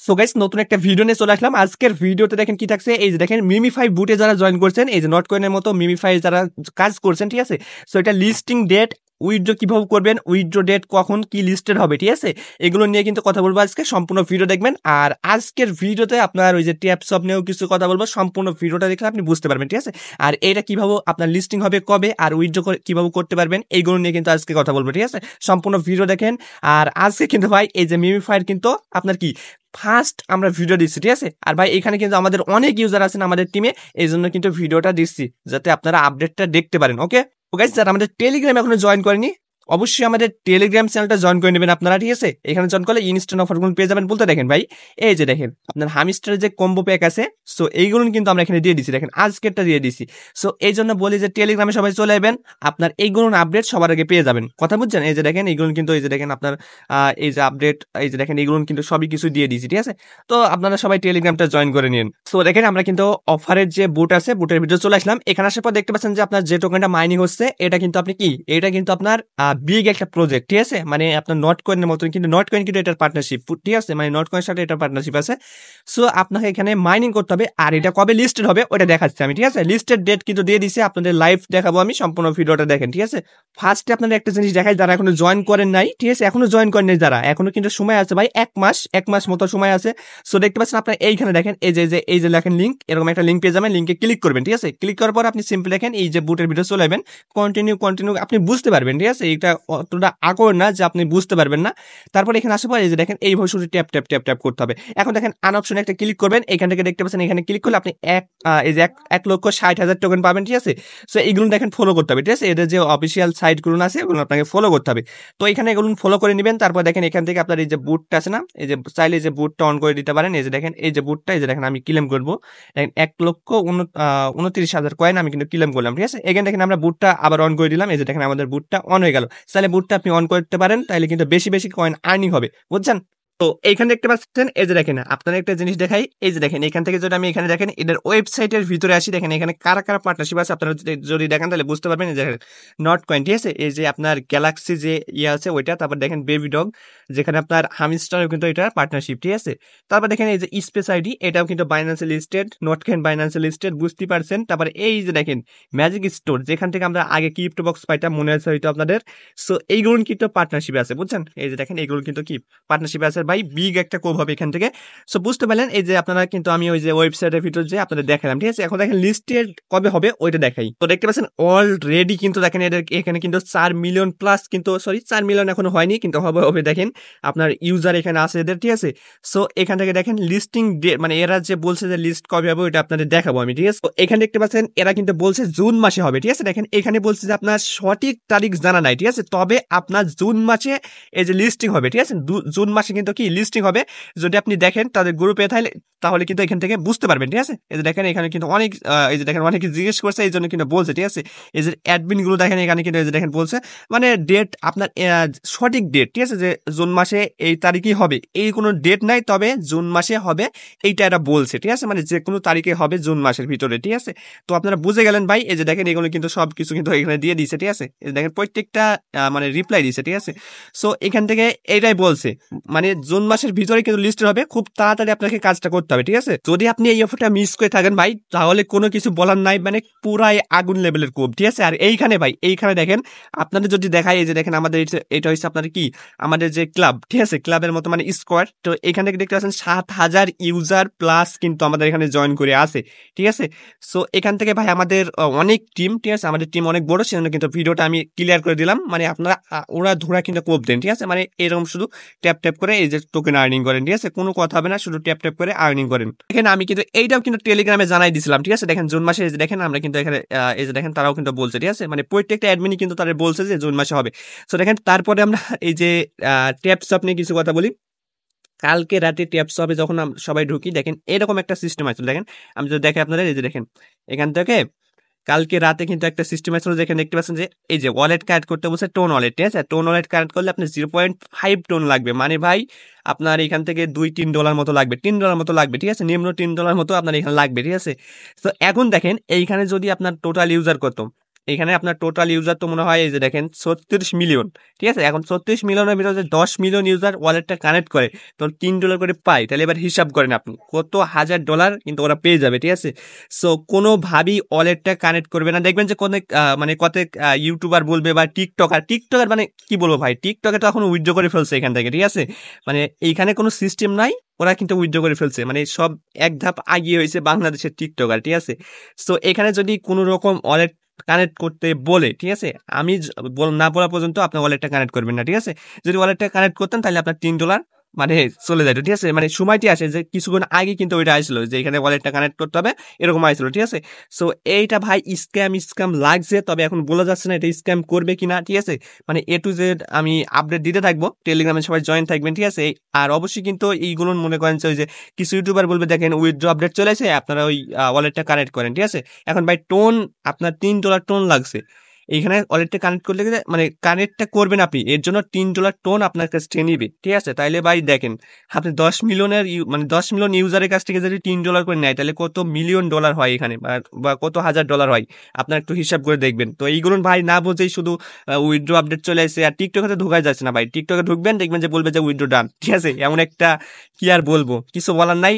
So guys নতুন একটা video নিয়ে চলে আসলাম। আজকের ভিডিওতে দেখেন কি থাকছে, এই যে দেখেন মিমিফাই বুটে যারা জয়েন করছেন, এই যে নট কয়েনের মতো মিমিফাই যারা কাজ করছেন, ঠিক আছে। সো এটা লিস্টিং ডেট, উইথড্র কিভাবে করবেন, উইথড্র ডেট কখন কি লিস্টেড হবে, ঠিক আছে, এগুলো নিয়ে কিন্তু কথা বলবো আজকে। সম্পূর্ণ ভিডিও দেখবেন। আর আজকের ভিডিওতে আপনার ওই যে ট্যাপ শপ নিয়েও কিছু কথা বলবো, সম্পূর্ণ ভিডিওটা দেখলে আপনি বুঝতে পারবেন, ঠিক আছে। আর এটা কিভাবে আপনার লিস্টিং হবে কবে, আর উইথড্র কিভাবে করতে পারবেন, এইগুলো নিয়ে কিন্তু আজকে কথা বলবো, ঠিক আছে। সম্পূর্ণ ভিডিও দেখেন। আর আজকে কিন্তু ভাই এই যে মিমিফাইয়ের কিন্তু আপনার কি ফার্স্ট আমরা ভিডিও দিচ্ছি, ঠিক আছে। আর ভাই এখানে কিন্তু আমাদের অনেক ইউজার আছেন আমাদের টিমে, এই জন্য কিন্তু ভিডিওটা দিচ্ছি যাতে আপনারা আপডেটটা দেখতে পারেন। ওকে গাইস, যারা আমাদের টেলিগ্রাম এখনো জয়েন করেনি অবশ্যই আমাদের টেলিগ্রাম চ্যানেলটা জয়েন করে নেবেন আপনারা, ঠিক আছে। এখানে জয়েন করলে ইনস্ট্যান্ট অফারগুলো পেয়ে যাবেন। বলতে দেখেন ভাই এই যে দেখেন আপনার হামিস্টারের যে কম্বো প্যাক আছে, সো এইগুলো কিন্তু আমরা এখানে দিয়ে দিছি, দেখেন আজকেরটা দিয়ে দিছি। সো এই জন্য বলি যে টেলিগ্রামে সবাই চলে আসবেন, আপনার এইগুলো আপডেট সবার আগে পেয়ে যাবেন। কথা বুঝছেন? এই যে দেখেন এইগুলো কিন্তু, এই যে দেখেন আপনার এই যে আপডেট, এই যে দেখেন এইগুলো কিন্তু সবই কিছু দিয়ে দিছি, ঠিক আছে। তো আপনারা সবাই টেলিগ্রামটা জয়েন করে নিন। সো দেখেন আমরা কিন্তু অফারের যে বুট আছে, বুটের ভিডিও চলে আসলাম। এখানে আসার পর দেখতে পাচ্ছেন যে আপনার যে টোকেনটা মাইনিং হচ্ছে, এটা কিন্তু আপনি কি, এটা কিন্তু আপনার বিগ একটা প্রজেক্ট, ঠিক আছে। মানে আপনার নট কয়েনের মতন, কিন্তু নট কয়েন কিন্তু এটার পার্টনারশিপ, ঠিক আছে, মানে নট কয়েনের সাথে এটার পার্টনারশিপ আছে। সো আপনাকে এখানে মাইনিং করতে হবে, আর এটা কবে লিস্টেড হবে ওটা দেখাচ্ছি আমি, ঠিক আছে। লিস্টেড ডেট কিন্তু দিয়ে দিছে, আপনাদের লাইভ দেখাবো আমি, সম্পূর্ণ ভিডিওটা দেখেন, ঠিক আছে। ফার্স্টে আপনাদের একটা জিনিস দেখাই, যারা এখনো জয়েন করেন নাই, ঠিক আছে, এখনো জয়েন করেন নাই যারা, এখনো কিন্তু সময় আছে ভাই, এক মাস মতো সময় আছে। সো দেখতে পাচ্ছেন আপনার এইখানে দেখেন এই যে লেখেন লিঙ্ক, এরকম একটা লিঙ্ক পেয়ে যাবেন, লিঙ্কে ক্লিক করবেন, ঠিক আছে। ক্লিক করার পর আপনি সিম্পল দেখেন এই যে বুটের ভিডিও চলে যাবেন, কন্টিনিউ আপনি বুঝতে পারবেন, ঠিক আছে। এটা অতটা আকর না যে আপনি বুঝতে পারবেন না। তারপর এখানে আসার পর এই যে দেখেন এইভাবে শুধু ট্যাপ ট্যাপ ট্যাপ ট্যাপ করতে হবে। এখন দেখেন আন অপশনে একটা ক্লিক করবেন, এখান থেকে দেখতে পাচ্ছেন এখানে ক্লিক করলে আপনি এই যে 1,60,000 টোকেন পাবেন, ঠিক আছে। সো এইগুলো দেখেন ফলো করতে হবে, ঠিক আছে। এদের যে অফিসিয়াল সাইটগুলো আছে ওগুলো আপনাকে ফলো করতে হবে। তো এখানে এগুলো ফলো করে নেবেন। তারপর দেখেন এখান থেকে আপনার এই যে বুটটা আছে না, এই যে চাইলে যে বুটটা অন করে দিতে পারেন। এই যে দেখেন এই যে বুটটা, এই যে দেখেন আমি ক্লেম করবো, দেখেন 1,29,000 কয়েন আমি কিন্তু ক্লেম করলাম, ঠিক আছে। এখানে দেখেন আমরা বুটটা আবার অন করে দিলাম, এই যে দেখেন আমাদের বুটটা অন হয়ে গেল। তাহলে বুটটা আপনি অন করতে পারেন, তাহলে কিন্তু বেশি বেশি কয়েন আর্নিং হবে, বুঝছেন। তো এইখানে দেখতে পাচ্ছেন এই যে দেখেন আপনার একটা জিনিস দেখাই, এই যে দেখেন এখান থেকে যদি আমি এখানে দেখেন এদের ওয়েবসাইটের ভিতরে আসি, দেখেন এখানে কারা কারা পার্টনারশিপ আছে আপনারা যদি দেখেন তাহলে বুঝতে পারবেন। এই যে নট কয়েন, ঠিক আছে, এই যে আপনার গ্যালাক্সি যে ইয়ে আছে ওইটা, তারপর দেখেন বেবি ডগ, যেখানে আপনার হামিস্টার কিন্তু এটা পার্টনারশিপ, ঠিক আছে। তারপর দেখেন এই যে স্পেস আইডি, এটাও কিন্তু বাইন্যান্সে লিস্টেড, নট কয়েন বাইন্যান্সে লিস্টেড, বুঝতে পারছেন। তারপরে এই যে দেখেন ম্যাজিক স্টোর, যেখান থেকে আমরা আগে ক্রিপ্টো বক্স পাইতাম, মনে আছে হয়তো আপনাদের। সো এইগুলো কিন্তু পার্টনারশিপে আছে, বুঝছেন। এই যে দেখেন এইগুলো কিন্তু কি পার্টনারশিপে আছে ভাই, বিগ একটা কোভ হবে এখান থেকে। সো বুঝতে পারলেন। এই যে আপনারা কিন্তু আমি ওই যে ওয়েবসাইটের ভিতর যে আপনাদের দেখালাম, ঠিক আছে। এখন দেখেন লিস্টেড কবে হবে ওইটা দেখাই। তো দেখতে পাচ্ছেন অলরেডি কিন্তু দেখেন এদের এখানে কিন্তু 4 মিলিয়ন প্লাস, কিন্তু সরি 4 মিলিয়ন এখনো হয়নি, কিন্তু হবে হবে। দেখেন আপনার ইউজার এখানে আছে এদের, ঠিক আছে। সো এখান থেকে দেখেন লিস্টিং ডেট, মানে এরা যে বলছে যে লিস্ট কবে হবে ওইটা আপনাদের দেখাবো আমি, ঠিক আছে। তো এখানে দেখতে পাচ্ছেন এরা কিন্তু বলছে জুন মাসে হবে, ঠিক আছে। দেখেন এখানে বলছে যে আপনার সঠিক তারিখ জানা নাই, ঠিক আছে, তবে আপনার জুন মাসে এই যে লিস্টিং হবে, ঠিক আছে। জুন মাসে কিন্তু কি লিস্টিং হবে, যদি আপনি দেখেন তাদের গ্রুপে তাহলে কিন্তু এখান থেকে বুঝতে পারবেন, ঠিক আছে। এই যে দেখেন এখানে কিন্তু অনেক এই যে দেখেন অনেকে জিজ্ঞেস করছে, এই জন্য কিন্তু বলছে, ঠিক আছে। এই যে অ্যাডমিন গুলো দেখেন এখানে কিন্তু এই যে দেখেন বলছে, মানে ডেট আপনার সঠিক ডেট, ঠিক আছে, যে জুন মাসে এই তারিখই হবে, এই কোনো ডেট নাই, তবে জুন মাসে হবে এইটা এরা বলছে, ঠিক আছে। মানে যে কোনো তারিখে হবে জুন মাসের ভিতরে, ঠিক আছে। তো আপনারা বুঝে গেলেন ভাই। এই যে দেখেন এগুলো কিন্তু সবকিছু কিন্তু এখানে দিয়ে দিছে, ঠিক আছে। এই যে দেখেন প্রত্যেকটা মানে রিপ্লাই দিছে, ঠিক আছে। সো এখান থেকে এইটাই বলছে, মানে জুন মাসের ভিতরে কিন্তু লিস্টেড হবে, খুব তাড়াতাড়ি আপনাকে কাজটা করতে হবে, ঠিক আছে। যদি আপনি এই অফারটা মিস করে থাকেন ভাই, তাহলে কোনো কিছু বলার নাই, মানে পুরাই আগুন লেভেলের কোপ, ঠিক আছে। আর এইখানে ভাই এইখানে দেখেন আপনাদের যদি দেখায়, এই যে দেখেন আমাদের এটা হচ্ছে আপনার কি আমাদের যে ক্লাব, ঠিক আছে, ক্লাবের মতো মানে স্কোয়াড। তো এখান থেকে দেখতে পাচ্ছেন 7,000 ইউজার প্লাস কিন্তু আমাদের এখানে জয়েন করে আছে, ঠিক আছে। সো এখান থেকে ভাই আমাদের অনেক টিম, ঠিক আছে, আমাদের টিম অনেক বড়, সেজন্য কিন্তু ভিডিওটা আমি ক্লিয়ার করে দিলাম। মানে আপনারা ওরা ধরা কিন্তু কোপ দেন, ঠিক আছে, মানে এরকম শুধু ট্যাপ ট্যাপ করে এই যে টোকেন আর্নিং করেন, ঠিক আছে, কোনো কথা হবে না, শুধু ট্যাপ ট্যাপ করে আর্নিং করেন। এখানে আমি কিন্তু এইটাও কিন্তু টেলিগ্রামে জানাই দিছিলাম, ঠিক আছে। দেখেন জুন মাসে এই যে দেখেন আমরা কিন্তু এখানে এই যে দেখেন তারাও কিন্তু বলছে, ঠিক আছে, মানে প্রত্যেকটা অ্যাডমিনই কিন্তু তারা বলছে যে জুন মাসে হবে। সো দেখেন তারপরে আমরা এই যে ট্যাপ শপ নিয়ে কিছু কথা বলি। কালকে রাতে ট্যাপ শপে যখন সবাই ঢুকি, দেখেন এরকম একটা সিস্টেম আছে, দেখেন আমি যদি দেখে আপনাদের, এই যে দেখেন এখান থেকে কালকে রাতে কিন্তু একটা সিস্টেম আসলে, যেখানে দেখতে পাচ্ছেন যে এই যে ওয়ালেট কানেক্ট করতে বলছে, টোন ওয়ালেট, ঠিক আছে। টোন ওয়ালেট কানেক্ট করলে আপনার 0.5 টোন লাগবে, মানে ভাই আপনার এখান থেকে $2-3 মতো লাগবে, $3 মতো লাগবে, ঠিক আছে, নিম্ন $3 মতো আপনার এখানে লাগবে, ঠিক আছে। তো এখন দেখেন এইখানে যদি আপনার টোটাল ইউজার কত, এখানে আপনার টোটাল ইউজার তো মনে হয় এই যে দেখেন 36 মিলিয়ন। ঠিক আছে, এখন 36 মিলিয়নের ভিতরে 10 মিলিয়ন ইউজার ওয়ালেটটা কানেক্ট করে তো $3 করে পায়, তাহলে এবার হিসাব করেন আপনি কত হাজার ডলার কিন্তু ওরা পেয়ে যাবে। ঠিক আছে, সো কোনোভাবেই ওয়ালেটটা কানেক্ট করবে না। দেখবেন যে কোনো মানে কত ইউটিউবার বলবে বা টিকটকার মানে কি বলবো ভাই, টিকটকে তো এখন উইথড্র করে ফেলছে এখান থেকে। ঠিক আছে, মানে এইখানে কোনো সিস্টেম নাই, ওরা কিন্তু উইথড্র করে ফেলছে, মানে সব এক ধাপ আগিয়ে হয়েছে বাংলাদেশের টিকটকার। ঠিক আছে, সো এখানে যদি কোনো রকম ওয়ালেট কানেক্ট করতে বলে, ঠিক আছে, আমি না বলা পর্যন্ত আপনার ওয়ালেটটা কানেক্ট করবেন না। ঠিক আছে, যদি ওয়ালেটটা কানেক্ট করতেন তাহলে আপনার $3 মানে চলে যায়। ঠিক আছে, মানে সময়টি আসে যে কিছুক্ষণ আগে কিন্তু ওইটা আসলো যে এখানে ওয়ালেটটা কানেক্ট করতে হবে, এরকম আসলো। ঠিক আছে, সো এইটা ভাই স্ক্যাম লাগছে, তবে এখন বলা যাচ্ছে না এটা স্ক্যাম করবে কিনা। ঠিক আছে, মানে A to Z আমি আপডেট দিতে থাকবো, টেলিগ্রামে সবাই জয়েন থাকবেন। ঠিক আছে, আর অবশ্যই কিন্তু এইগুলো মনে করেন যে ওই যে কিছু ইউটিউবার বলবে দেখেন উইথড্র আপডেট চলে আসে, আপনারা ওই ওয়ালেটটা কানেক্ট করেন। ঠিক আছে, এখন ভাই টোন আপনার $3 টোন লাগছে এইখানে ওয়ালেটটা কানেক্ট করলে গেলে, মানে কানেক্টটা করবেন আপনি, এর জন্য $3 টোন আপনার কাছ থেকে নিবে। ঠিক আছে, তাইলে ভাই দেখেন আপনি 10 মিলিয়নের মানে 10 মিলিয়ন ইউজারের কাছ থেকে যদি $3 করে নেয় তাহলে কত মিলিয়ন ডলার হয় এখানে, বা কত হাজার ডলার হয়, আপনার একটু হিসাব করে দেখবেন। তো এইগুলো ভাই না বুঝেই শুধু উইথড্র আপডেট চলে আসে, আর টিকটকে তো ঢোকা যাচ্ছে না ভাই। টিকটকে ঢুকবেন দেখবেন যে বলবে যে উইথড্র ডান। ঠিক আছে, এমন একটা কি আর বলবো, কিছু বলার নাই।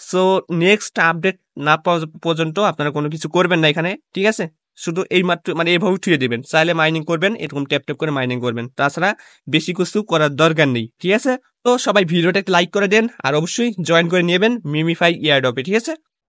সো নেক্সট আপডেট না পাওয়া পর্যন্ত আপনারা কোনো কিছু করবেন না এখানে। ঠিক আছে, শুধু এই মাত্র মানে এইভাবে উঠিয়ে দিবেন, চাইলে মাইনিং করবেন, এরকম ট্যাপ ট্যাপ করে মাইনিং করবেন, তাছাড়া বেশি কিছু করার দরকার নেই। ঠিক আছে, তো সবাই ভিডিওটা লাইক করে দেন, আর অবশ্যই জয়েন করে নেবেন মিমিফাই এয়ারড্রপে। ঠিক আছে।